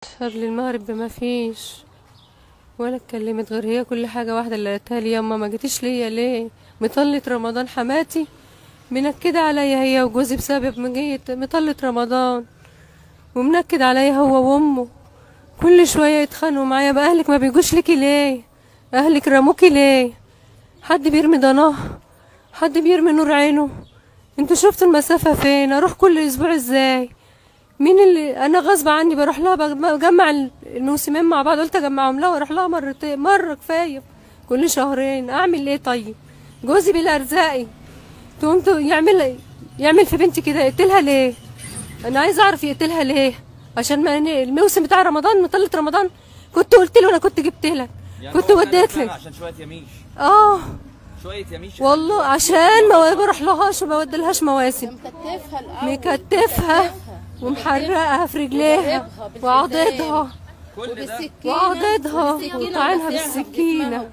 قبل المغرب ما فيش ولا اتكلمت غير هي كل حاجة واحدة اللي قالتها لي: ياما ما جيتيش ليا ليه؟ مطلة رمضان حماتي منكدة عليا هي وجوزي بسبب مطلة رمضان، ومنكد عليا هو وامه. كل شوية يتخانقوا معايا: بأهلك ما بيجوش ليكي ليه؟ أهلك رموكي ليه؟ حد بيرمي ضناه، حد بيرمي نور عينه. انتوا شفتوا المسافة فين؟ اروح كل اسبوع ازاي؟ مين اللي انا غصب عني بروح لها بجمع الموسمين مع بعض؟ قلت اجمعهم لها واروح لها مرتين، مره كفايه كل شهرين. اعمل ايه طيب؟ جوزي بلا ارزاقي تقوم يعمل في بنتي كده. يقتلها ليه؟ انا عايزه اعرف يقتلها ليه؟ عشان ما الموسم بتاع رمضان مطلة رمضان كنت قلت له انا كنت جبت لك، يعني كنت وديت لك عشان شويه يميش. شويه يميش والله عشان ما بروح لهاش وما بودلهاش مواسم. مكتفها ومحرقها في رجليها وعضدها وقطعينها بالسكينة.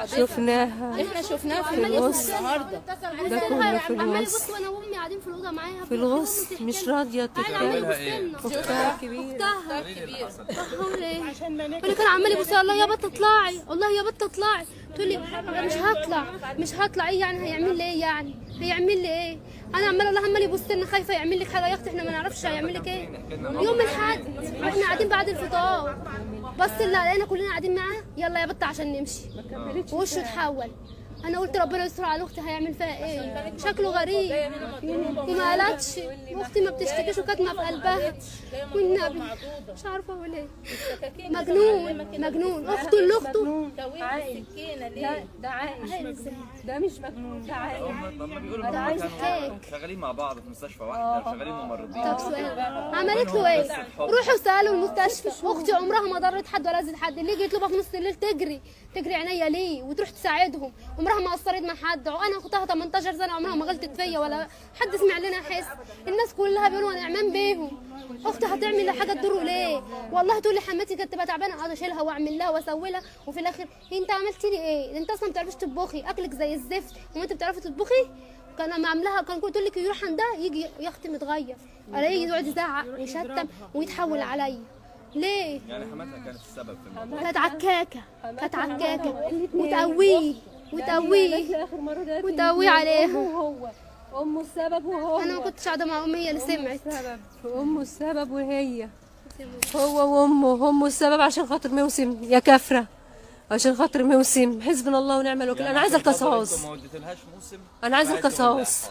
شفناها، احنا شفناها في الغسل النهارده. ده كله في الغسل. وانا وامي قاعدين في الاوضه معاها في الغسل مش راضية تتكلم. اختها كبيرة. بقول ايه؟ وانا كان عمال يبص: الله يا بطه اطلعي، الله يا بطه اطلعي. تقول لي: مش هطلع. ايه يعني؟ هيعمل لي ايه يعني؟ هيعمل لي ايه؟ انا عمال يبص لنا خايفه يعمل لك حاجه. يا اختي احنا ما نعرفش هيعمل لك ايه. يوم الاحد واحنا قاعدين بعد الفطار بس اللي لقينا كلنا قاعدين معاه: يلا يا بطه عشان نمشي. وشه اتحول. انا قلت ربنا يستر على اختي، هيعمل فيها ايه؟ شكله غريب. وما قالتش، اختي ما بتشتكيش وكاتمه في قلبها والنبي مش عارفه اقول ايه. مجنون. اخته اللي اخته ده عاقل، ده مش مجنون، ده عاقل. هم بيقولوا ان هم كانوا شغالين مع بعض في مستشفى واحده، شغالين ممرضين. طب سؤال، عملت له ايه؟ روحوا سالوا المستشفى. اختي عمرها ما ضرت حد ولا اذت حد. اللي يجي يطلبها في نص الليل تجري عينيا ليه وتروح تساعدهم. عمرها ما قصرت مع حد. وانا اختها 18 سنه عمرها ما غلطت فيا ولا حد سمع لنا حس. الناس كلها بيقولوا انا اعمام بيهم. اختي هتعمل حاجه تضره ليه؟ والله تقول لي حماتي كانت تبقى تعبانه اقعد اشيلها واعمل لها واسوي لها، وفي الاخر انت عملتي لي ايه؟ انت اصلا ما بتعرفيش تطبخي، اكلك زي الزفت وانت بتعرفي تطبخي. كان لما عاملاها كان كنت تقول لك يروح عندها يجي يا اختي متغير الاقيه يقعد يزعق ويشتم ويتحول عليا. ليه؟ يعني حماتها كانت السبب في الموضوع. كانت عكاكه وتقويه وتقويه عليها. امه السبب وهو. انا ما كنتش قاعده مع امي، هي اللي سمعت. امه السبب وهي. هو وامه السبب عشان خاطر موسم يا كفره، عشان خاطر موسم. حسبنا الله ونعم الوكيل. انا عايزه القصاص، ما وديتلهاش موسم. انا عايزه القصاص.